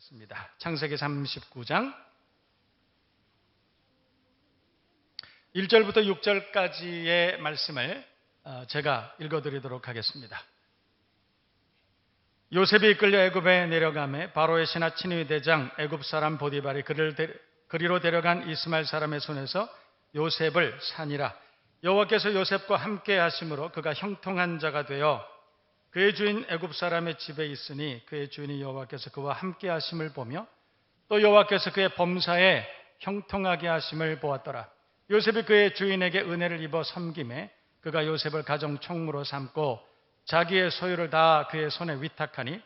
있습니다. 창세기 39장 1절부터 6절까지의 말씀을 제가 읽어드리도록 하겠습니다. 요셉이 이끌려 애굽에 내려가매 바로의 신하 친위 대장 애굽 사람 보디발이 그리로 데려간 이스마엘 사람의 손에서 요셉을 산이라. 여호와께서 요셉과 함께 하심으로 그가 형통한 자가 되어 그의 주인 애굽 사람의 집에 있으니 그의 주인이 여호와께서 그와 함께 하심을 보며 또 여호와께서 그의 범사에 형통하게 하심을 보았더라. 요셉이 그의 주인에게 은혜를 입어 섬김에 그가 요셉을 가정 총무로 삼고 자기의 소유를 다 그의 손에 위탁하니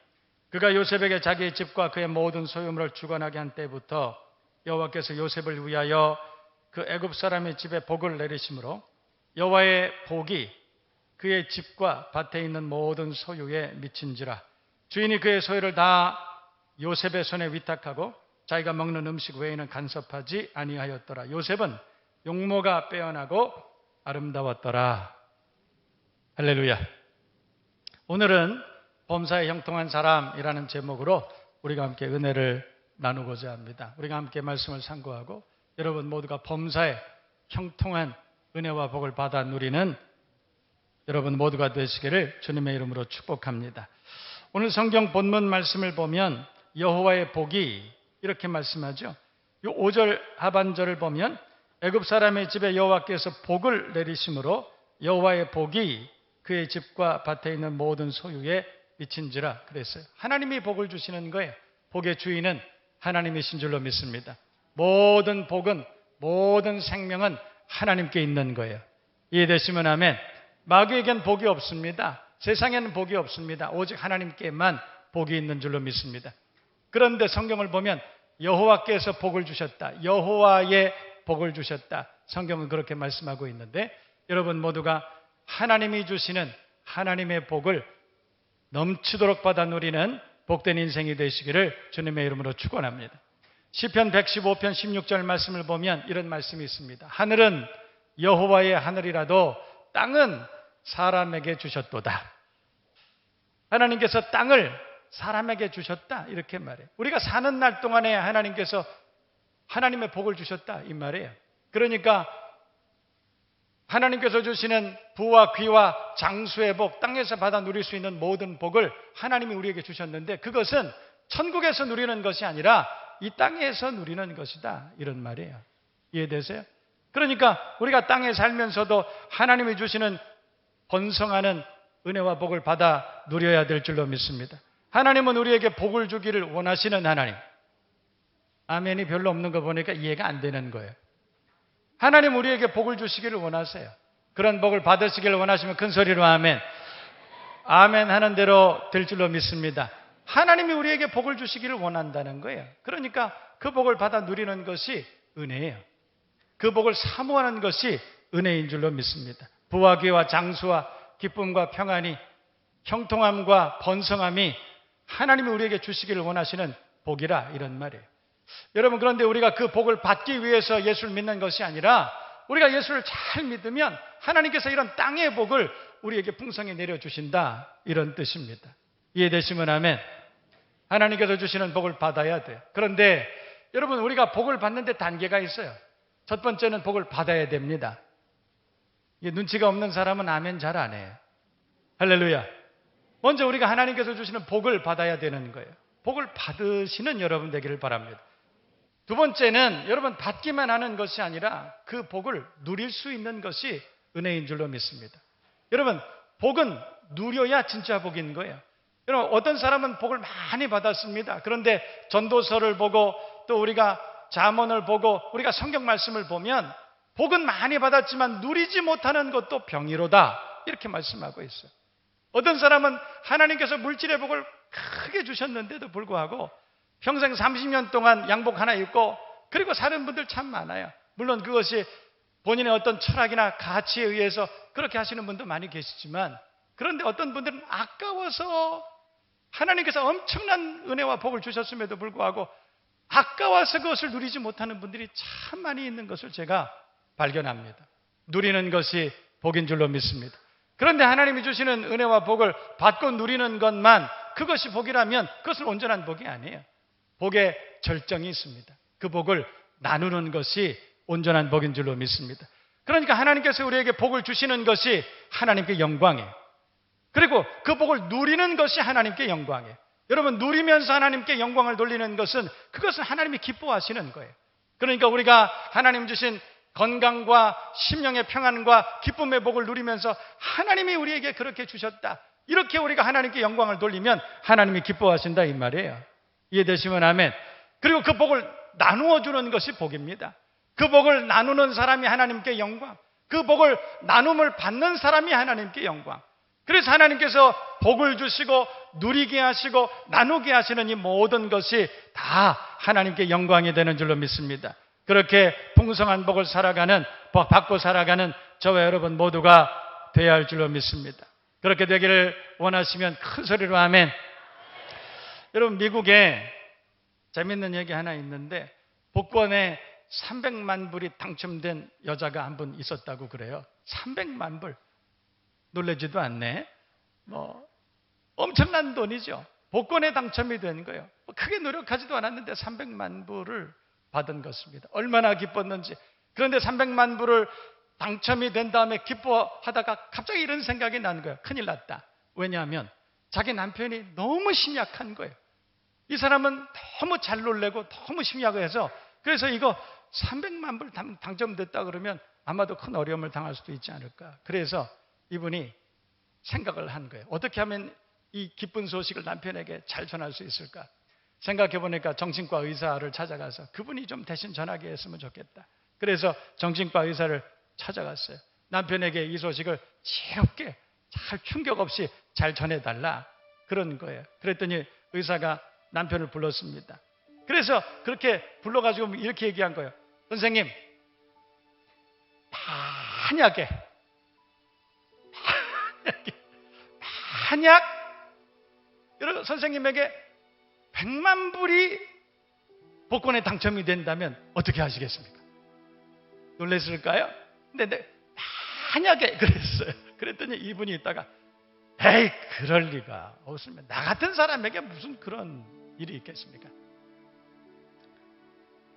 그가 요셉에게 자기의 집과 그의 모든 소유물을 주관하게 한 때부터 여호와께서 요셉을 위하여 그 애굽 사람의 집에 복을 내리심으로 여호와의 복이 그의 집과 밭에 있는 모든 소유에 미친지라. 주인이 그의 소유를 다 요셉의 손에 위탁하고 자기가 먹는 음식 외에는 간섭하지 아니하였더라. 요셉은 용모가 빼어나고 아름다웠더라. 할렐루야. 오늘은 범사에 형통한 사람이라는 제목으로 우리가 함께 은혜를 나누고자 합니다. 우리가 함께 말씀을 상고하고 여러분 모두가 범사에 형통한 은혜와 복을 받아 누리는 여러분 모두가 되시기를 주님의 이름으로 축복합니다. 오늘 성경 본문 말씀을 보면 여호와의 복이 이렇게 말씀하죠. 이 5절 하반절을 보면 애굽 사람의 집에 여호와께서 복을 내리심으로 여호와의 복이 그의 집과 밭에 있는 모든 소유에 미친지라 그랬어요. 하나님이 복을 주시는 거예요. 복의 주인은 하나님이신 줄로 믿습니다. 모든 복은, 모든 생명은 하나님께 있는 거예요. 이해되시면 아멘. 마귀에겐 복이 없습니다. 세상에는 복이 없습니다. 오직 하나님께만 복이 있는 줄로 믿습니다. 그런데 성경을 보면 여호와께서 복을 주셨다. 여호와의 복을 주셨다. 성경은 그렇게 말씀하고 있는데 여러분 모두가 하나님이 주시는 하나님의 복을 넘치도록 받아 누리는 복된 인생이 되시기를 주님의 이름으로 축원합니다. 시편 115편 16절 말씀을 보면 이런 말씀이 있습니다. 하늘은 여호와의 하늘이라도 땅은 사람에게 주셨도다. 하나님께서 땅을 사람에게 주셨다 이렇게 말해요. 우리가 사는 날 동안에 하나님께서 하나님의 복을 주셨다 이 말이에요. 그러니까 하나님께서 주시는 부와 귀와 장수의 복, 땅에서 받아 누릴 수 있는 모든 복을 하나님이 우리에게 주셨는데 그것은 천국에서 누리는 것이 아니라 이 땅에서 누리는 것이다 이런 말이에요. 이해되세요? 그러니까 우리가 땅에 살면서도 하나님이 주시는 번성하는 은혜와 복을 받아 누려야 될 줄로 믿습니다. 하나님은 우리에게 복을 주기를 원하시는 하나님. 아멘이 별로 없는 거 보니까 이해가 안 되는 거예요. 하나님 우리에게 복을 주시기를 원하세요. 그런 복을 받으시기를 원하시면 큰 소리로 아멘. 아멘 하는 대로 될 줄로 믿습니다. 하나님이 우리에게 복을 주시기를 원한다는 거예요. 그러니까 그 복을 받아 누리는 것이 은혜예요. 그 복을 사모하는 것이 은혜인 줄로 믿습니다. 부와 귀와 장수와 기쁨과 평안이 형통함과 번성함이 하나님이 우리에게 주시기를 원하시는 복이라 이런 말이에요. 여러분 그런데 우리가 그 복을 받기 위해서 예수를 믿는 것이 아니라 우리가 예수를 잘 믿으면 하나님께서 이런 땅의 복을 우리에게 풍성히 내려주신다 이런 뜻입니다. 이해되시면 아멘. 하나님께서 주시는 복을 받아야 돼요. 그런데 여러분 우리가 복을 받는데 단계가 있어요. 첫 번째는 복을 받아야 됩니다. 눈치가 없는 사람은 아멘 잘 안 해요. 할렐루야. 먼저 우리가 하나님께서 주시는 복을 받아야 되는 거예요. 복을 받으시는 여러분 되기를 바랍니다. 두 번째는 여러분 받기만 하는 것이 아니라 그 복을 누릴 수 있는 것이 은혜인 줄로 믿습니다. 여러분 복은 누려야 진짜 복인 거예요. 여러분 어떤 사람은 복을 많이 받았습니다. 그런데 전도서를 보고 또 우리가 잠언을 보고 우리가 성경 말씀을 보면 복은 많이 받았지만 누리지 못하는 것도 병이로다 이렇게 말씀하고 있어요. 어떤 사람은 하나님께서 물질의 복을 크게 주셨는데도 불구하고 평생 30년 동안 양복 하나 입고 그리고 사는 분들 참 많아요. 물론 그것이 본인의 어떤 철학이나 가치에 의해서 그렇게 하시는 분도 많이 계시지만 그런데 어떤 분들은 아까워서 하나님께서 엄청난 은혜와 복을 주셨음에도 불구하고 아까워서 그것을 누리지 못하는 분들이 참 많이 있는 것을 제가 발견합니다. 누리는 것이 복인 줄로 믿습니다. 그런데 하나님이 주시는 은혜와 복을 받고 누리는 것만 그것이 복이라면 그것은 온전한 복이 아니에요. 복의 절정이 있습니다. 그 복을 나누는 것이 온전한 복인 줄로 믿습니다. 그러니까 하나님께서 우리에게 복을 주시는 것이 하나님께 영광이에요. 그리고 그 복을 누리는 것이 하나님께 영광이에요. 여러분, 누리면서 하나님께 영광을 돌리는 것은, 그것은 하나님이 기뻐하시는 거예요. 그러니까 우리가 하나님 주신 건강과 심령의 평안과 기쁨의 복을 누리면서 하나님이 우리에게 그렇게 주셨다, 이렇게 우리가 하나님께 영광을 돌리면 하나님이 기뻐하신다, 이 말이에요. 이해되시면 아멘. 그리고 그 복을 나누어 주는 것이 복입니다. 그 복을 나누는 사람이 하나님께 영광, 그 복을 나눔을 받는 사람이 하나님께 영광. 그래서 하나님께서 복을 주시고 누리게 하시고 나누게 하시는 이 모든 것이 다 하나님께 영광이 되는 줄로 믿습니다. 그렇게 풍성한 복을 살아가는, 받고 살아가는 저와 여러분 모두가 되어야 할 줄로 믿습니다. 그렇게 되기를 원하시면 큰 소리로 아멘. 여러분, 미국에 재밌는 얘기 하나 있는데, 복권에 300만 불이 당첨된 여자가 한 분 있었다고 그래요. 300만 불. 놀라지도 않네. 엄청난 돈이죠. 복권에 당첨이 된 거예요. 크게 노력하지도 않았는데 300만 불을 받은 것입니다. 얼마나 기뻤는지. 그런데 300만 불을 당첨이 된 다음에 기뻐하다가 갑자기 이런 생각이 난 거예요. 큰일 났다. 왜냐하면 자기 남편이 너무 심약한 거예요. 이 사람은 너무 잘 놀래고 너무 심약해서, 그래서 이거 300만 불 당첨됐다 그러면 아마도 큰 어려움을 당할 수도 있지 않을까. 그래서 이분이 생각을 한 거예요. 어떻게 하면 이 기쁜 소식을 남편에게 잘 전할 수 있을까? 생각해 보니까 정신과 의사를 찾아가서 그분이 좀 대신 전하게 했으면 좋겠다. 그래서 정신과 의사를 찾아갔어요. 남편에게 이 소식을 지혜롭게 잘 충격 없이 잘 전해달라, 그런 거예요. 그랬더니 의사가 남편을 불렀습니다. 그래서 그렇게 불러가지고 이렇게 얘기한 거예요. 선생님, 만약 여러분 선생님에게 100만 불이 복권에 당첨이 된다면 어떻게 하시겠습니까? 놀랐을까요? 근데 만약에 그랬어요. 그랬더니 이분이 있다가, 에이, 그럴 리가 없으면 나 같은 사람에게 무슨 그런 일이 있겠습니까?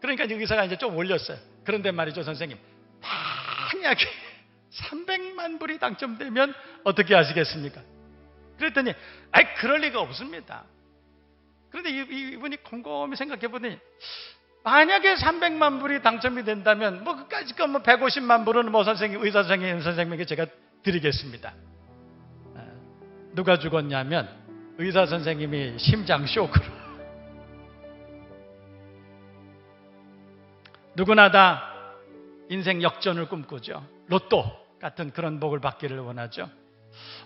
그러니까 의사가 이제 좀 올렸어요. 그런데 말이죠, 선생님, 만약에 300만 불이 당첨되면 어떻게 하시겠습니까? 그랬더니, 아이, 그럴 리가 없습니다. 그런데 이분이 곰곰이 생각해 보더니, 만약에 300만 불이 당첨이 된다면 그까짓 건 150만 불은 의사 선생님에게 제가 드리겠습니다. 누가 죽었냐면 의사 선생님이 심장 쇼크로. 누구나 다 인생 역전을 꿈꾸죠. 로또 같은 그런 복을 받기를 원하죠.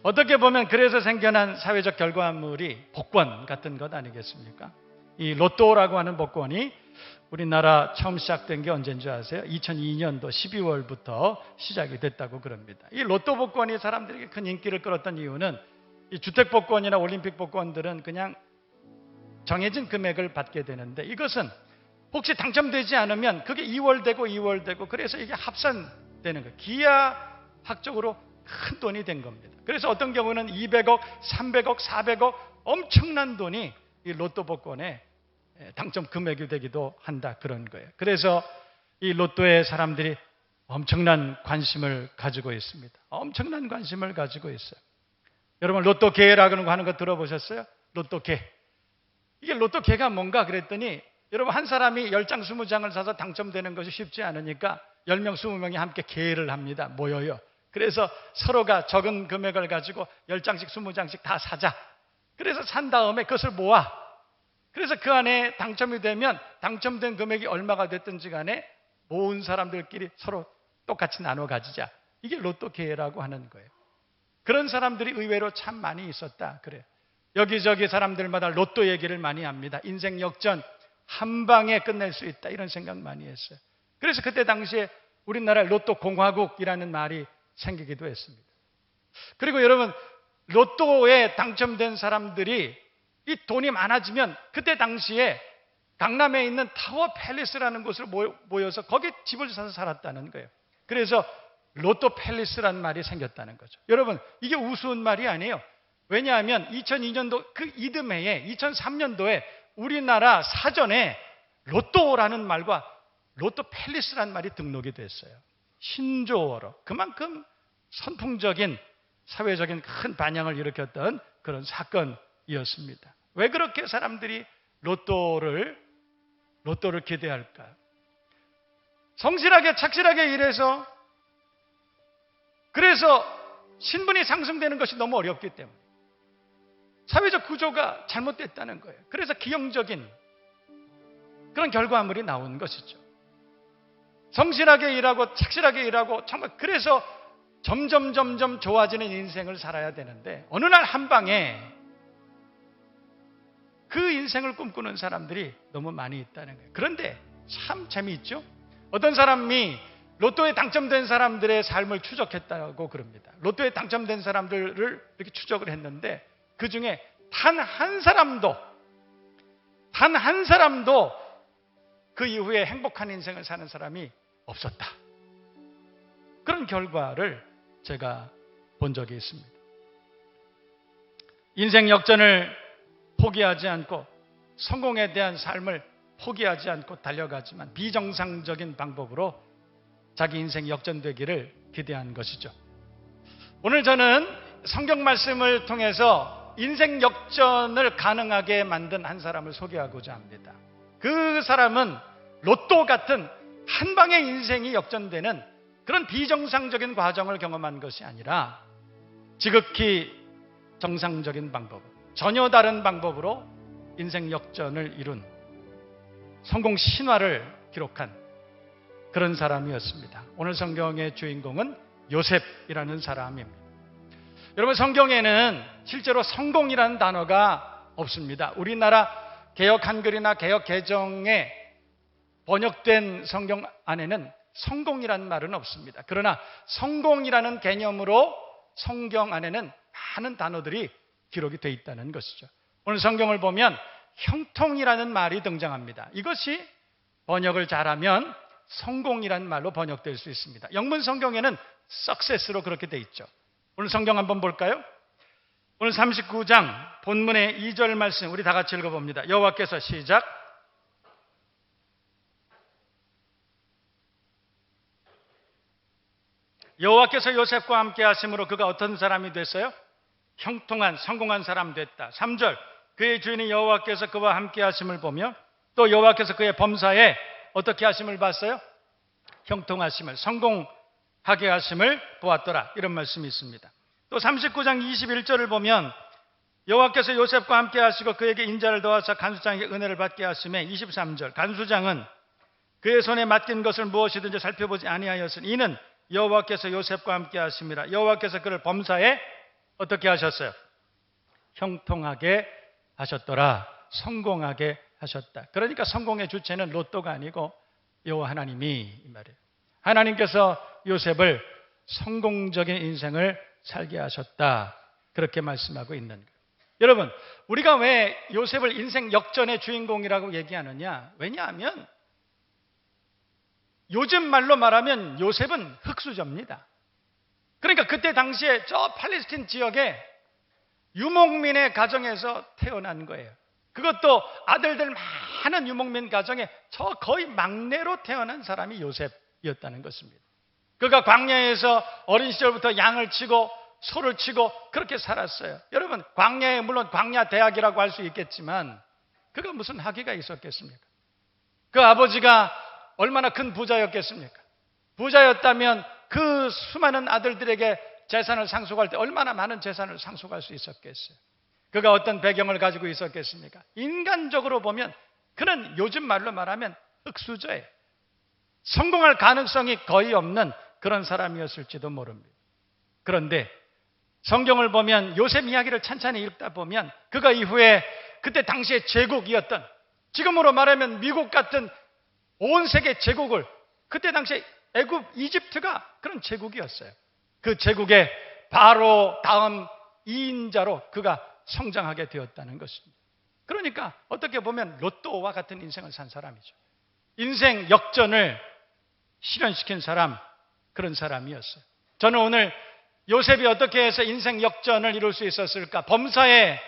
어떻게 보면 그래서 생겨난 사회적 결과물이 복권 같은 것 아니겠습니까? 이 로또라고 하는 복권이 우리나라 처음 시작된 게 언제인 줄 아세요? 2002년도 12월부터 시작이 됐다고 그럽니다. 이 로또 복권이 사람들에게 큰 인기를 끌었던 이유는, 이 주택 복권이나 올림픽 복권들은 그냥 정해진 금액을 받게 되는데, 이것은 혹시 당첨되지 않으면 그게 2월되고 그래서 이게 합산되는 거예요. 기하학적으로 큰 돈이 된 겁니다. 그래서 어떤 경우는 200억, 300억, 400억 엄청난 돈이 이 로또 복권에 당첨 금액이 되기도 한다, 그런 거예요. 그래서 이 로또에 사람들이 엄청난 관심을 가지고 있습니다. 엄청난 관심을 가지고 있어요. 여러분, 로또개라고 하는 거 들어보셨어요? 로또개. 이게 로또개가 뭔가 그랬더니, 여러분, 한 사람이 10장, 20장을 사서 당첨되는 것이 쉽지 않으니까 10명, 20명이 함께 개를 합니다. 모여요. 그래서 서로가 적은 금액을 가지고 10장씩, 20장씩 다 사자. 그래서 산 다음에 그것을 모아. 그래서 그 안에 당첨이 되면 당첨된 금액이 얼마가 됐든지 간에 모은 사람들끼리 서로 똑같이 나눠 가지자. 이게 로또개라고 하는 거예요. 그런 사람들이 의외로 참 많이 있었다, 그래요. 여기저기 사람들마다 로또 얘기를 많이 합니다. 인생 역전, 한 방에 끝낼 수 있다, 이런 생각 많이 했어요. 그래서 그때 당시에 우리나라 로또 공화국이라는 말이 생기기도 했습니다. 그리고 여러분, 로또에 당첨된 사람들이 이 돈이 많아지면 그때 당시에 강남에 있는 타워 팰리스라는 곳을 모여서 거기 집을 사서 살았다는 거예요. 그래서 로또 팰리스라는 말이 생겼다는 거죠. 여러분, 이게 우스운 말이 아니에요. 왜냐하면 2002년도 그 이듬해에 2003년도에 우리나라 사전에 로또라는 말과 로또 팰리스라는 말이 등록이 됐어요. 신조어로. 그만큼 선풍적인 사회적인 큰 반향을 일으켰던 그런 사건이었습니다. 왜 그렇게 사람들이 로또를 기대할까? 성실하게 착실하게 일해서 그래서 신분이 상승되는 것이 너무 어렵기 때문에 사회적 구조가 잘못됐다는 거예요. 그래서 기형적인 그런 결과물이 나온 것이죠. 성실하게 일하고 착실하게 일하고 정말 그래서 점점 좋아지는 인생을 살아야 되는데 어느 날 한 방에 그 인생을 꿈꾸는 사람들이 너무 많이 있다는 거예요. 그런데 참 재미있죠? 어떤 사람이 로또에 당첨된 사람들의 삶을 추적했다고 그럽니다. 로또에 당첨된 사람들을 이렇게 추적을 했는데 그 중에 단 한 사람도 그 이후에 행복한 인생을 사는 사람이 없었다. 그런 결과를 제가 본 적이 있습니다. 인생 역전을 포기하지 않고 성공에 대한 삶을 포기하지 않고 달려가지만 비정상적인 방법으로 자기 인생 역전되기를 기대한 것이죠. 오늘 저는 성경 말씀을 통해서 인생 역전을 가능하게 만든 한 사람을 소개하고자 합니다. 그 사람은 로또 같은 한 방의 인생이 역전되는 그런 비정상적인 과정을 경험한 것이 아니라 지극히 정상적인 방법, 전혀 다른 방법으로 인생 역전을 이룬 성공 신화를 기록한 그런 사람이었습니다. 오늘 성경의 주인공은 요셉이라는 사람입니다. 여러분, 성경에는 실제로 성공이라는 단어가 없습니다. 우리나라 개역 한글이나 개역 개정에 번역된 성경 안에는 성공이라는 말은 없습니다. 그러나 성공이라는 개념으로 성경 안에는 많은 단어들이 기록이 되어 있다는 것이죠. 오늘 성경을 보면 형통이라는 말이 등장합니다. 이것이 번역을 잘하면 성공이라는 말로 번역될 수 있습니다. 영문 성경에는 success로 그렇게 되어 있죠. 오늘 성경 한번 볼까요? 오늘 39장 본문의 2절 말씀 우리 다 같이 읽어봅니다. 여호와께서 시작. 여호와께서 요셉과 함께 하심으로 그가 어떤 사람이 됐어요? 형통한 성공한 사람 됐다. 3절 그의 주인이 여호와께서 그와 함께 하심을 보며 또 여호와께서 그의 범사에 어떻게 하심을 봤어요? 형통하심을, 성공하게 하심을 보았더라. 이런 말씀이 있습니다. 또 39장 21절을 보면 여호와께서 요셉과 함께 하시고 그에게 인자를 더하사 간수장에게 은혜를 받게 하심에 23절 간수장은 그의 손에 맡긴 것을 무엇이든지 살펴보지 아니하였으니 이는 여호와께서 요셉과 함께 하심이라. 여호와께서 그를 범사에 어떻게 하셨어요? 형통하게 하셨더라. 성공하게 하셨다. 그러니까 성공의 주체는 로또가 아니고 여호와 하나님이 이 말이에요. 하나님께서 요셉을 성공적인 인생을 살게 하셨다. 그렇게 말씀하고 있는 거예요. 여러분, 우리가 왜 요셉을 인생 역전의 주인공이라고 얘기하느냐? 왜냐하면 요즘 말로 말하면 요셉은 흙수저입니다. 그러니까 그때 당시에 저 팔레스틴 지역에 유목민의 가정에서 태어난 거예요. 그것도 아들들 많은 유목민 가정에 저 거의 막내로 태어난 사람이 요셉이었다는 것입니다. 그가 광야에서 어린 시절부터 양을 치고 소를 치고 그렇게 살았어요. 여러분, 광야에 물론 광야 대학이라고 할 수 있겠지만 그가 무슨 학위가 있었겠습니까? 그 아버지가 얼마나 큰 부자였겠습니까? 부자였다면 그 수많은 아들들에게 재산을 상속할 때 얼마나 많은 재산을 상속할 수 있었겠어요? 그가 어떤 배경을 가지고 있었겠습니까? 인간적으로 보면 그는 요즘 말로 말하면 흙수저예요. 성공할 가능성이 거의 없는 그런 사람이었을지도 모릅니다. 그런데 성경을 보면 요셉 이야기를 찬찬히 읽다 보면 그가 이후에 그때 당시에 제국이었던, 지금으로 말하면 미국 같은 온 세계 제국을, 그때 당시에 애굽, 이집트가 그런 제국이었어요. 그 제국의 바로 다음 2인자로 그가 성장하게 되었다는 것입니다. 그러니까 어떻게 보면 로또와 같은 인생을 산 사람이죠. 인생 역전을 실현시킨 사람, 그런 사람이었어요. 저는 오늘 요셉이 어떻게 해서 인생 역전을 이룰 수 있었을까? 범사에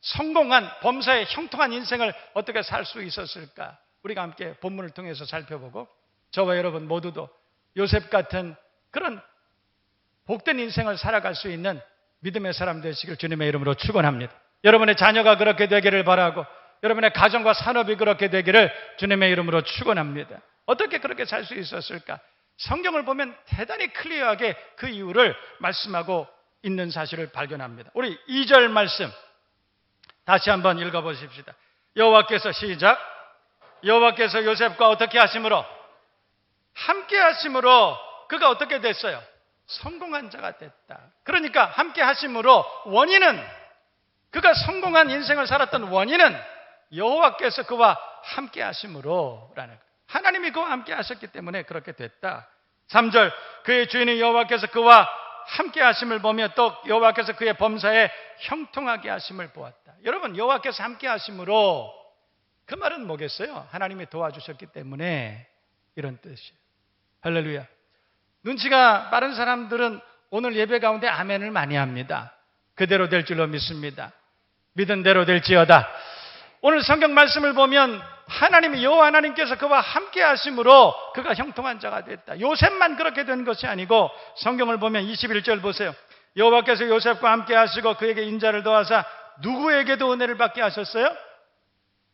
성공한 범사에 형통한 인생을 어떻게 살 수 있었을까? 우리가 함께 본문을 통해서 살펴보고 저와 여러분 모두도 요셉 같은 그런 복된 인생을 살아갈 수 있는 믿음의 사람 되시길 주님의 이름으로 축원합니다. 여러분의 자녀가 그렇게 되기를 바라고 여러분의 가정과 산업이 그렇게 되기를 주님의 이름으로 축원합니다. 어떻게 그렇게 살 수 있었을까? 성경을 보면 대단히 클리어하게 그 이유를 말씀하고 있는 사실을 발견합니다. 우리 2절 말씀 다시 한번 읽어보십시다. 여호와께서 시작. 여호와께서 요셉과 어떻게 하심으로? 함께 하심으로 그가 어떻게 됐어요? 성공한 자가 됐다. 그러니까 함께 하심으로 원인은, 그가 성공한 인생을 살았던 원인은 여호와께서 그와 함께 하심으로 라는 거예요. 하나님이 그와 함께 하셨기 때문에 그렇게 됐다. 3절 그의 주인이 여호와께서 그와 함께 하심을 보며 또 여호와께서 그의 범사에 형통하게 하심을 보았다. 여러분, 여호와께서 함께 하심으로 그 말은 뭐겠어요? 하나님이 도와주셨기 때문에 이런 뜻이에요. 할렐루야. 눈치가 빠른 사람들은 오늘 예배 가운데 아멘을 많이 합니다. 그대로 될 줄로 믿습니다. 믿은 대로 될지어다. 오늘 성경 말씀을 보면 하나님이 여호와 하나님께서 그와 함께 하심으로 그가 형통한 자가 됐다. 요셉만 그렇게 된 것이 아니고 성경을 보면 21절 보세요. 여호와께서 요셉과 함께 하시고 그에게 인자를 더하사 누구에게도 은혜를 받게 하셨어요?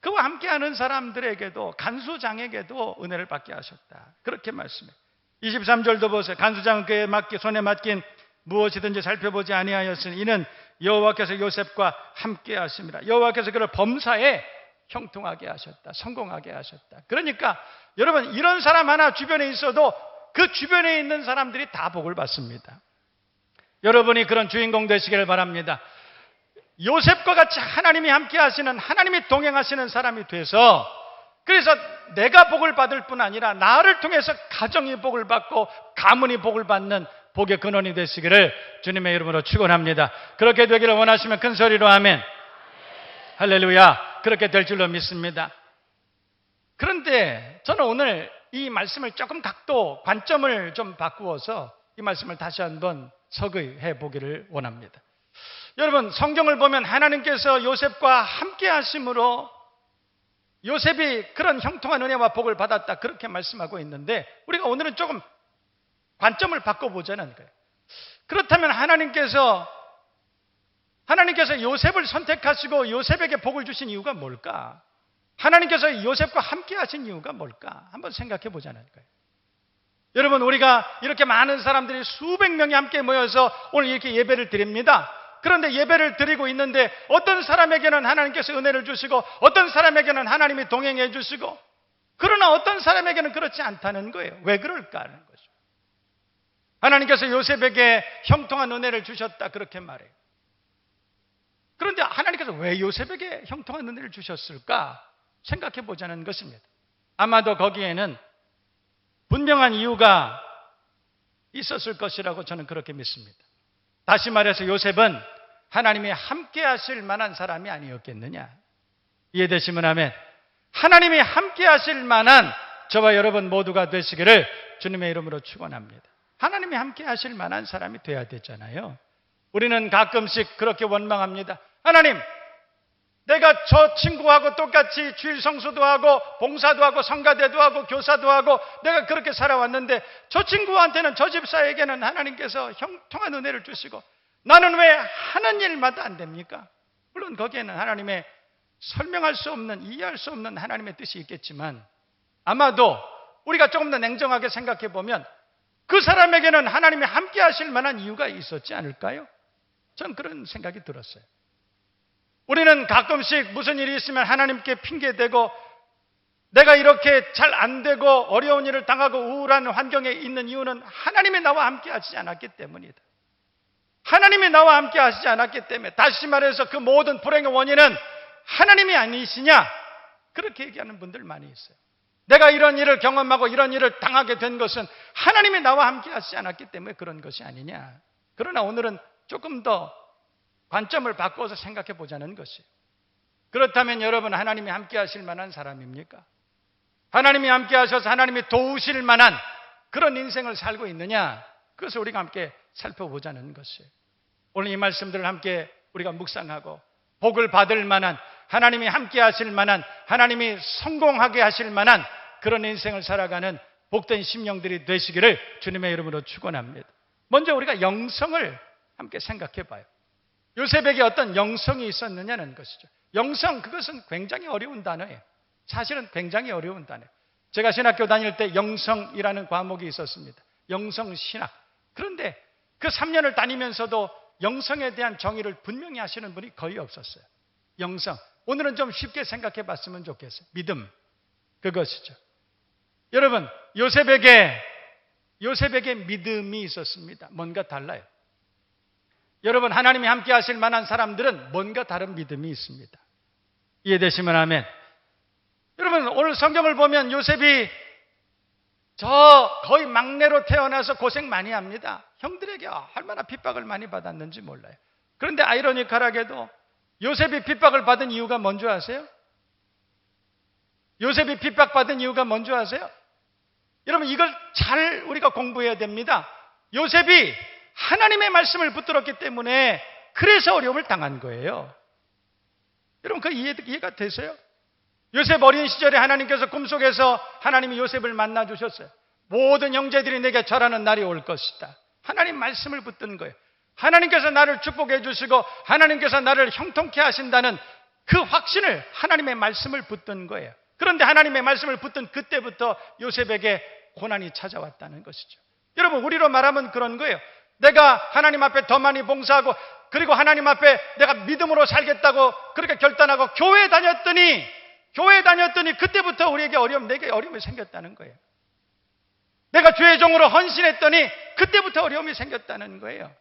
그와 함께하는 사람들에게도, 간수장에게도 은혜를 받게 하셨다. 그렇게 말씀해요. 23절도 보세요. 간수장은 그의 손에 맡긴 무엇이든지 살펴보지 아니하였으니 이는 여호와께서 요셉과 함께 하심이라. 여호와께서 그를 범사에 형통하게 하셨다. 성공하게 하셨다. 그러니까 여러분, 이런 사람 하나 주변에 있어도 그 주변에 있는 사람들이 다 복을 받습니다. 여러분이 그런 주인공 되시기를 바랍니다. 요셉과 같이 하나님이 함께 하시는, 하나님이 동행하시는 사람이 돼서, 그래서 내가 복을 받을 뿐 아니라 나를 통해서 가정이 복을 받고 가문이 복을 받는 복의 근원이 되시기를 주님의 이름으로 축원합니다. 그렇게 되기를 원하시면 큰 소리로 아멘. 할렐루야. 그렇게 될 줄로 믿습니다. 그런데 저는 오늘 이 말씀을 조금 각도, 관점을 좀 바꾸어서 이 말씀을 다시 한번 서기해 보기를 원합니다. 여러분, 성경을 보면 하나님께서 요셉과 함께 하심으로 요셉이 그런 형통한 은혜와 복을 받았다, 그렇게 말씀하고 있는데 우리가 오늘은 조금 관점을 바꿔보자는 거예요. 그렇다면 하나님께서 요셉을 선택하시고 요셉에게 복을 주신 이유가 뭘까? 하나님께서 요셉과 함께 하신 이유가 뭘까? 한번 생각해 보자는 거예요. 여러분, 우리가 이렇게 많은 사람들이 수백 명이 함께 모여서 오늘 이렇게 예배를 드립니다. 그런데 예배를 드리고 있는데 어떤 사람에게는 하나님께서 은혜를 주시고 어떤 사람에게는 하나님이 동행해 주시고, 그러나 어떤 사람에게는 그렇지 않다는 거예요. 왜 그럴까 하는 거죠. 하나님께서 요셉에게 형통한 은혜를 주셨다, 그렇게 말해요. 그런데 하나님께서 왜 요셉에게 형통한 은혜를 주셨을까 생각해 보자는 것입니다. 아마도 거기에는 분명한 이유가 있었을 것이라고 저는 그렇게 믿습니다. 다시 말해서 요셉은 하나님이 함께 하실 만한 사람이 아니었겠느냐. 이해되시면 아멘. 하나님이 함께 하실 만한 저와 여러분 모두가 되시기를 주님의 이름으로 축원합니다. 하나님이 함께 하실 만한 사람이 돼야 되잖아요. 우리는 가끔씩 그렇게 원망합니다. 하나님, 내가 저 친구하고 똑같이 주일 성수도 하고 봉사도 하고 성가대도 하고 교사도 하고 내가 그렇게 살아왔는데 저 친구한테는, 저 집사에게는 하나님께서 형통한 은혜를 주시고 나는 왜 하는 일마다 안 됩니까? 물론 거기에는 하나님의 설명할 수 없는, 이해할 수 없는 하나님의 뜻이 있겠지만 아마도 우리가 조금 더 냉정하게 생각해 보면 그 사람에게는 하나님이 함께 하실 만한 이유가 있었지 않을까요? 전 그런 생각이 들었어요. 우리는 가끔씩 무슨 일이 있으면 하나님께 핑계대고 내가 이렇게 잘 안 되고 어려운 일을 당하고 우울한 환경에 있는 이유는 하나님이 나와 함께 하시지 않았기 때문이다. 하나님이 나와 함께 하시지 않았기 때문에, 다시 말해서 그 모든 불행의 원인은 하나님이 아니시냐, 그렇게 얘기하는 분들 많이 있어요. 내가 이런 일을 경험하고 이런 일을 당하게 된 것은 하나님이 나와 함께 하시지 않았기 때문에 그런 것이 아니냐. 그러나 오늘은 조금 더 관점을 바꿔서 생각해 보자는 것이에요. 그렇다면 여러분, 하나님이 함께 하실 만한 사람입니까? 하나님이 함께 하셔서 하나님이 도우실 만한 그런 인생을 살고 있느냐? 그것을 우리가 함께 살펴보자는 것이에요. 오늘 이 말씀들을 함께 우리가 묵상하고 복을 받을 만한, 하나님이 함께 하실 만한, 하나님이 성공하게 하실 만한 그런 인생을 살아가는 복된 심령들이 되시기를 주님의 이름으로 축원합니다. 먼저 우리가 영성을 함께 생각해 봐요. 요셉에게 어떤 영성이 있었느냐는 것이죠. 영성, 그것은 굉장히 어려운 단어예요. 사실은 굉장히 어려운 단어예요. 제가 신학교 다닐 때 영성이라는 과목이 있었습니다. 영성신학. 그런데 그 3년을 다니면서도 영성에 대한 정의를 분명히 하시는 분이 거의 없었어요. 영성. 오늘은 좀 쉽게 생각해 봤으면 좋겠어요. 믿음. 그것이죠. 여러분, 요셉에게 믿음이 있었습니다. 뭔가 달라요. 여러분, 하나님이 함께 하실 만한 사람들은 뭔가 다른 믿음이 있습니다. 이해되시면 아멘. 여러분, 오늘 성경을 보면 요셉이 거의 막내로 태어나서 고생 많이 합니다. 형들에게 얼마나 핍박을 많이 받았는지 몰라요. 그런데 아이러니컬하게도 요셉이 핍박을 받은 이유가 뭔지 아세요? 요셉이 핍박받은 이유가 뭔지 아세요? 여러분, 이걸 잘 우리가 공부해야 됩니다. 요셉이 하나님의 말씀을 붙들었기 때문에 그래서 어려움을 당한 거예요. 여러분, 그 이해가 되세요? 요셉 어린 시절에 하나님께서 꿈속에서 하나님이 요셉을 만나 주셨어요. 모든 형제들이 내게 절하는 날이 올 것이다. 하나님 말씀을 붙든 거예요. 하나님께서 나를 축복해 주시고 하나님께서 나를 형통케 하신다는 그 확신을, 하나님의 말씀을 붙든 거예요. 그런데 하나님의 말씀을 붙든 그때부터 요셉에게 고난이 찾아왔다는 것이죠. 여러분, 우리로 말하면 그런 거예요. 내가 하나님 앞에 더 많이 봉사하고, 그리고 하나님 앞에 내가 믿음으로 살겠다고 그렇게 결단하고 교회 다녔더니 그때부터 내게 어려움이 생겼다는 거예요. 내가 주의 종으로 헌신했더니 그때부터 어려움이 생겼다는 거예요.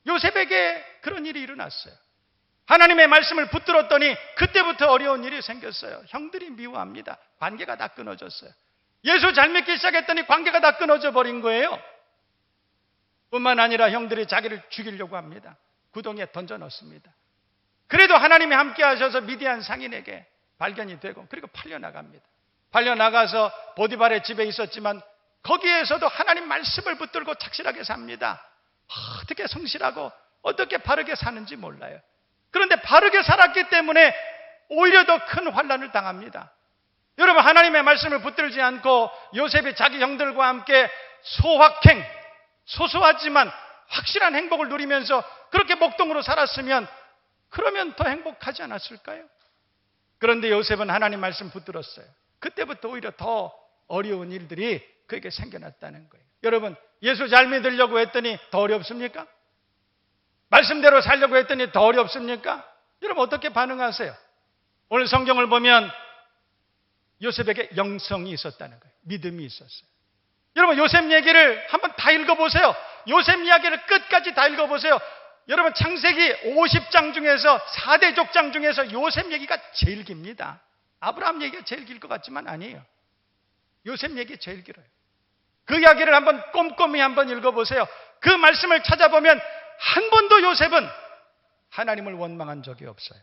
요셉에게 그런 일이 일어났어요. 하나님의 말씀을 붙들었더니 그때부터 어려운 일이 생겼어요. 형들이 미워합니다. 관계가 다 끊어졌어요. 예수 잘 믿기 시작했더니 관계가 다 끊어져 버린 거예요. 뿐만 아니라 형들이 자기를 죽이려고 합니다. 구덩이에 던져 넣습니다. 그래도 하나님이 함께 하셔서 미디안 상인에게 발견이 되고, 그리고 팔려나갑니다. 팔려나가서 보디발의 집에 있었지만 거기에서도 하나님 말씀을 붙들고 착실하게 삽니다. 어떻게 성실하고 어떻게 바르게 사는지 몰라요. 그런데 바르게 살았기 때문에 오히려 더 큰 환난을 당합니다. 여러분, 하나님의 말씀을 붙들지 않고 요셉이 자기 형들과 함께 소확행, 소소하지만 확실한 행복을 누리면서 그렇게 목동으로 살았으면 그러면 더 행복하지 않았을까요? 그런데 요셉은 하나님 말씀 붙들었어요. 그때부터 오히려 더 어려운 일들이 그에게 생겨났다는 거예요. 여러분, 예수 잘 믿으려고 했더니 더 어렵습니까? 말씀대로 살려고 했더니 더 어렵습니까? 여러분, 어떻게 반응하세요? 오늘 성경을 보면 요셉에게 영성이 있었다는 거예요. 믿음이 있었어요. 여러분, 요셉 얘기를 한번 다 읽어보세요. 요셉 이야기를 끝까지 다 읽어보세요. 여러분, 창세기 50장 중에서 4대 족장 중에서 요셉 얘기가 제일 깁니다. 아브라함 얘기가 제일 길 것 같지만 아니에요. 요셉 얘기 제일 길어요. 그 이야기를 한번 꼼꼼히 한번 읽어보세요. 그 말씀을 찾아보면 한 번도 요셉은 하나님을 원망한 적이 없어요.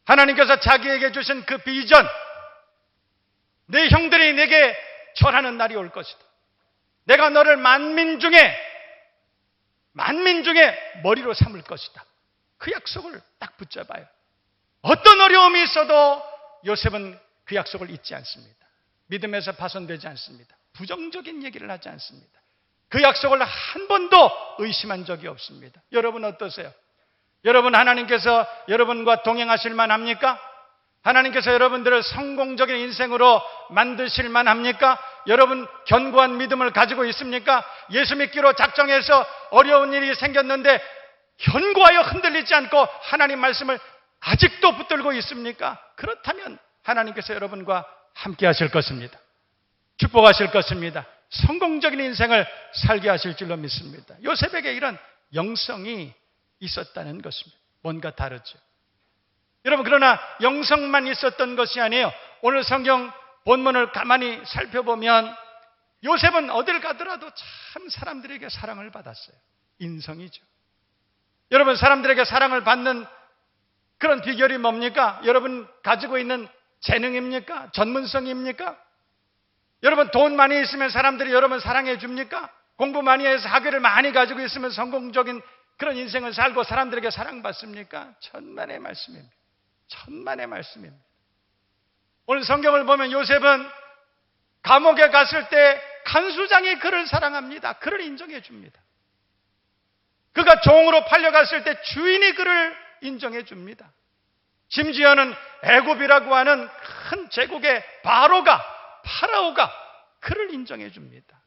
하나님께서 자기에게 주신 그 비전, 내 형들이 내게 절하는 날이 올 것이다. 내가 너를 만민 중에 머리로 삼을 것이다. 그 약속을 딱 붙잡아요. 어떤 어려움이 있어도 요셉은 그 약속을 잊지 않습니다. 믿음에서 파손되지 않습니다. 부정적인 얘기를 하지 않습니다. 그 약속을 한 번도 의심한 적이 없습니다. 여러분 어떠세요? 여러분, 하나님께서 여러분과 동행하실 만합니까? 하나님께서 여러분들을 성공적인 인생으로 만드실 만합니까? 여러분, 견고한 믿음을 가지고 있습니까? 예수 믿기로 작정해서 어려운 일이 생겼는데 견고하여 흔들리지 않고 하나님 말씀을 아직도 붙들고 있습니까? 그렇다면 하나님께서 여러분과 함께 하실 것입니다. 축복하실 것입니다. 성공적인 인생을 살게 하실 줄로 믿습니다. 요셉에게 이런 영성이 있었다는 것입니다. 뭔가 다르죠. 여러분, 그러나 영성만 있었던 것이 아니에요. 오늘 성경 본문을 가만히 살펴보면 요셉은 어딜 가더라도 참 사람들에게 사랑을 받았어요. 인성이죠. 여러분, 사람들에게 사랑을 받는 그런 비결이 뭡니까? 여러분 가지고 있는 재능입니까? 전문성입니까? 여러분, 돈 많이 있으면 사람들이 여러분 사랑해 줍니까? 공부 많이 해서 학위를 많이 가지고 있으면 성공적인 그런 인생을 살고 사람들에게 사랑받습니까? 천만의 말씀입니다. 천만의 말씀입니다. 오늘 성경을 보면 요셉은 감옥에 갔을 때 간수장이 그를 사랑합니다. 그를 인정해 줍니다. 그가 종으로 팔려갔을 때 주인이 그를 인정해 줍니다. 심지어는 애굽이라고 하는 큰 제국의 파라오가 그를 인정해 줍니다.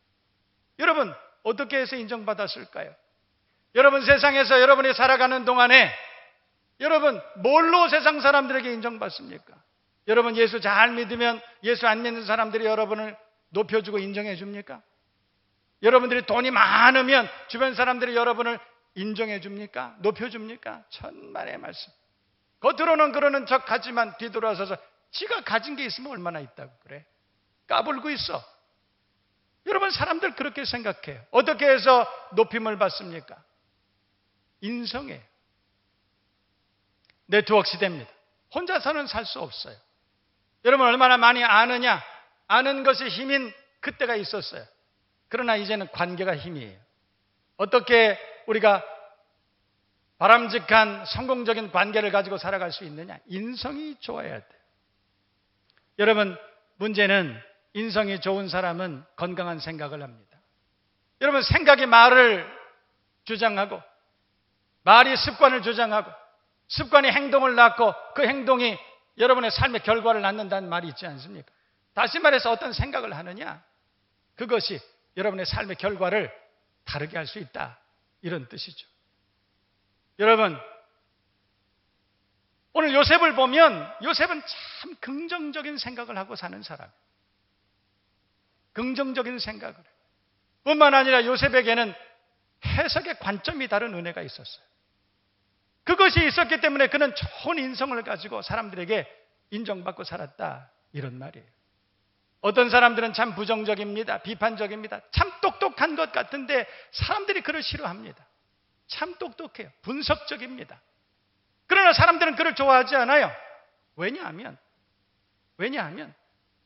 여러분, 어떻게 해서 인정받았을까요? 여러분, 세상에서 여러분이 살아가는 동안에 여러분 뭘로 세상 사람들에게 인정받습니까? 여러분 예수 잘 믿으면 예수 안 믿는 사람들이 여러분을 높여주고 인정해 줍니까? 여러분들이 돈이 많으면 주변 사람들이 여러분을 인정해 줍니까? 높여줍니까? 천만의 말씀. 겉으로는 그러는 척 하지만 뒤돌아서서 지가 가진 게 있으면 얼마나 있다고 그래? 까불고 있어. 여러분, 사람들 그렇게 생각해요. 어떻게 해서 높임을 받습니까? 인성이에요. 네트워크 시대입니다. 혼자서는 살 수 없어요. 여러분, 얼마나 많이 아느냐? 아는 것이 힘인 그때가 있었어요. 그러나 이제는 관계가 힘이에요. 어떻게 우리가 바람직한 성공적인 관계를 가지고 살아갈 수 있느냐? 인성이 좋아야 돼요. 여러분, 문제는 인성이 좋은 사람은 건강한 생각을 합니다. 여러분, 생각이 말을 주장하고 말이 습관을 주장하고 습관이 행동을 낳고 그 행동이 여러분의 삶의 결과를 낳는다는 말이 있지 않습니까? 다시 말해서 어떤 생각을 하느냐? 그것이 여러분의 삶의 결과를 다르게 할 수 있다. 이런 뜻이죠. 여러분, 오늘 요셉을 보면 요셉은 참 긍정적인 생각을 하고 사는 사람이에요. 긍정적인 생각을 해요. 뿐만 아니라 요셉에게는 해석의 관점이 다른 은혜가 있었어요. 그것이 있었기 때문에 그는 좋은 인성을 가지고 사람들에게 인정받고 살았다. 이런 말이에요. 어떤 사람들은 참 부정적입니다. 비판적입니다. 참 똑똑한 것 같은데 사람들이 그를 싫어합니다. 참 똑똑해요. 분석적입니다. 그러나 사람들은 그를 좋아하지 않아요. 왜냐하면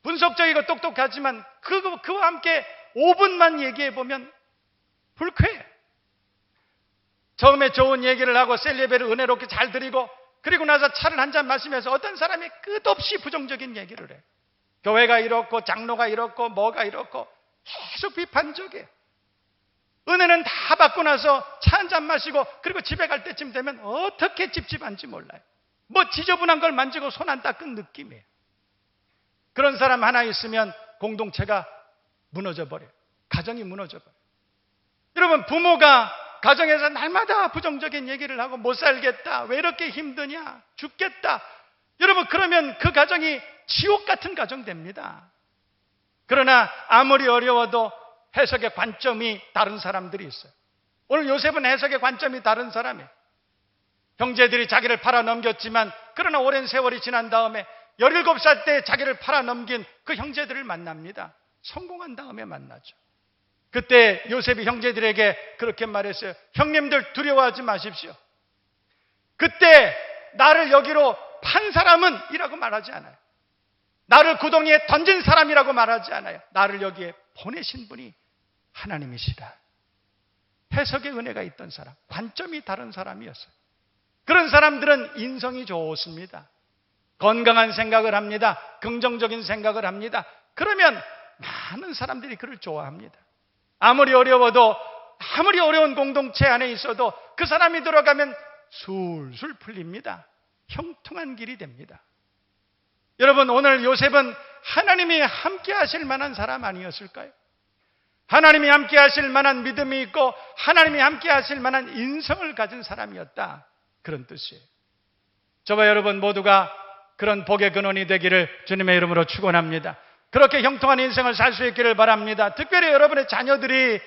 분석적이고 똑똑하지만 그와 함께 5분만 얘기해보면 불쾌해. 처음에 좋은 얘기를 하고 셀레베를 은혜롭게 잘 드리고 그리고 나서 차를 한잔 마시면서 어떤 사람이 끝없이 부정적인 얘기를 해. 교회가 이렇고 장로가 이렇고 뭐가 이렇고 계속 비판적이에요. 은혜는 다 받고 나서 차 한잔 마시고 그리고 집에 갈 때쯤 되면 어떻게 찝찝한지 몰라요. 뭐 지저분한 걸 만지고 손 안 닦은 느낌이에요. 그런 사람 하나 있으면 공동체가 무너져 버려요. 가정이 무너져 버려요. 여러분, 부모가 가정에서 날마다 부정적인 얘기를 하고 못 살겠다, 왜 이렇게 힘드냐, 죽겠다. 여러분, 그러면 그 가정이 지옥 같은 가정 됩니다. 그러나 아무리 어려워도 해석의 관점이 다른 사람들이 있어요. 오늘 요셉은 해석의 관점이 다른 사람이에요. 형제들이 자기를 팔아 넘겼지만 그러나 오랜 세월이 지난 다음에 17살 때 자기를 팔아 넘긴 그 형제들을 만납니다. 성공한 다음에 만나죠. 그때 요셉이 형제들에게 그렇게 말했어요. 형님들 두려워하지 마십시오. 그때 나를 여기로 판 사람은 이라고 말하지 않아요. 나를 구덩이에 던진 사람이라고 말하지 않아요. 나를 여기에 보내신 분이 하나님이시다. 해석의 은혜가 있던 사람, 관점이 다른 사람이었어요. 그런 사람들은 인성이 좋습니다. 건강한 생각을 합니다. 긍정적인 생각을 합니다. 그러면 많은 사람들이 그를 좋아합니다. 아무리 어려워도, 아무리 어려운 공동체 안에 있어도 그 사람이 들어가면 술술 풀립니다. 형통한 길이 됩니다. 여러분, 오늘 요셉은 하나님이 함께 하실 만한 사람 아니었을까요? 하나님이 함께 하실 만한 믿음이 있고 하나님이 함께 하실 만한 인성을 가진 사람이었다. 그런 뜻이에요. 저와 여러분 모두가 그런 복의 근원이 되기를 주님의 이름으로 축원합니다. 그렇게 형통한 인생을 살 수 있기를 바랍니다. 특별히 여러분의 자녀들이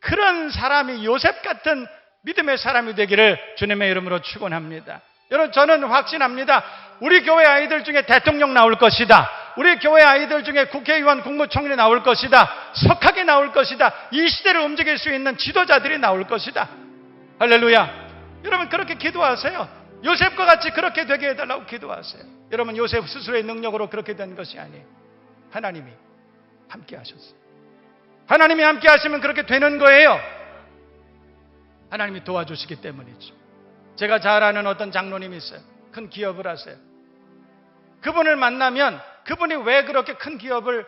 그런 사람이 요셉 같은 믿음의 사람이 되기를 주님의 이름으로 축원합니다. 여러분, 저는 확신합니다. 우리 교회 아이들 중에 대통령 나올 것이다. 우리 교회 아이들 중에 국회의원, 국무총리 나올 것이다. 석학이 나올 것이다. 이 시대를 움직일 수 있는 지도자들이 나올 것이다. 할렐루야. 여러분, 그렇게 기도하세요. 요셉과 같이 그렇게 되게 해달라고 기도하세요. 여러분, 요셉 스스로의 능력으로 그렇게 된 것이 아니에요. 하나님이 함께 하셨어요. 하나님이 함께 하시면 그렇게 되는 거예요. 하나님이 도와주시기 때문이죠. 제가 잘 아는 어떤 장로님이 있어요. 큰 기업을 하세요. 그분을 만나면 그분이 왜 그렇게 큰 기업을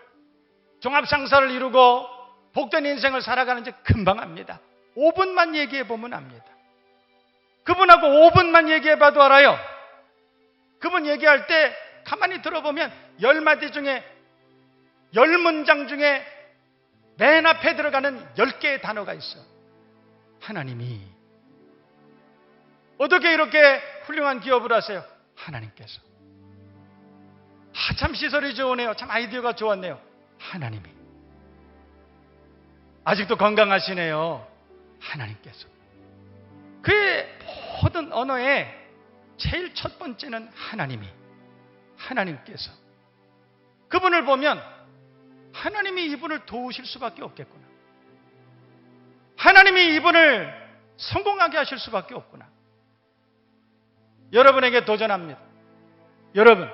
종합상사를 이루고 복된 인생을 살아가는지 금방 압니다. 5분만 얘기해 보면 압니다. 그분하고 5분만 얘기해 봐도 알아요. 그분 얘기할 때 가만히 들어보면 10마디 중에 10문장 중에 맨 앞에 들어가는 10개의 단어가 있어. 하나님이. 어떻게 이렇게 훌륭한 기업을 하세요? 하나님께서. 참 시설이 좋으네요. 참 아이디어가 좋았네요. 하나님이. 아직도 건강하시네요. 하나님께서. 그의 모든 언어에 제일 첫 번째는 하나님이. 하나님께서. 그분을 보면 하나님이 이분을 도우실 수밖에 없겠구나. 하나님이 이분을 성공하게 하실 수밖에 없구나. 여러분에게 도전합니다. 여러분,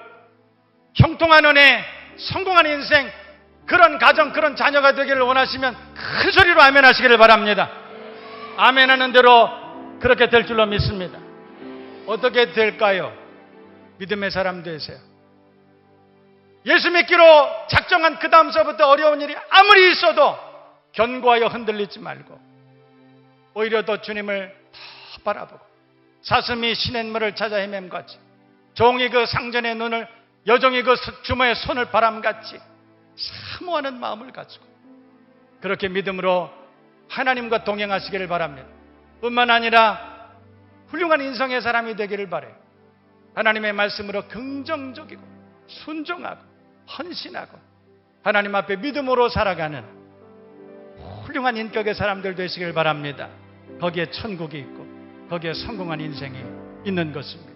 형통한 은혜, 성공한 인생, 그런 가정, 그런 자녀가 되기를 원하시면 큰 소리로 아멘 하시기를 바랍니다. 아멘 하는 대로 그렇게 될 줄로 믿습니다. 어떻게 될까요? 믿음의 사람 되세요. 예수 믿기로 작정한 그 다음서부터 어려운 일이 아무리 있어도 견고하여 흔들리지 말고 오히려 더 주님을 더 바라보고 사슴이 시냇물을 찾아 헤맴같이 종이 그 상전의 눈을 여종이 그 주모의 손을 바람같이 사모하는 마음을 가지고 그렇게 믿음으로 하나님과 동행하시기를 바랍니다. 뿐만 아니라 훌륭한 인성의 사람이 되기를 바라요. 하나님의 말씀으로 긍정적이고 순종하고 헌신하고 하나님 앞에 믿음으로 살아가는 훌륭한 인격의 사람들 되시길 바랍니다. 거기에 천국이 있고 거기에 성공한 인생이 있는 것입니다.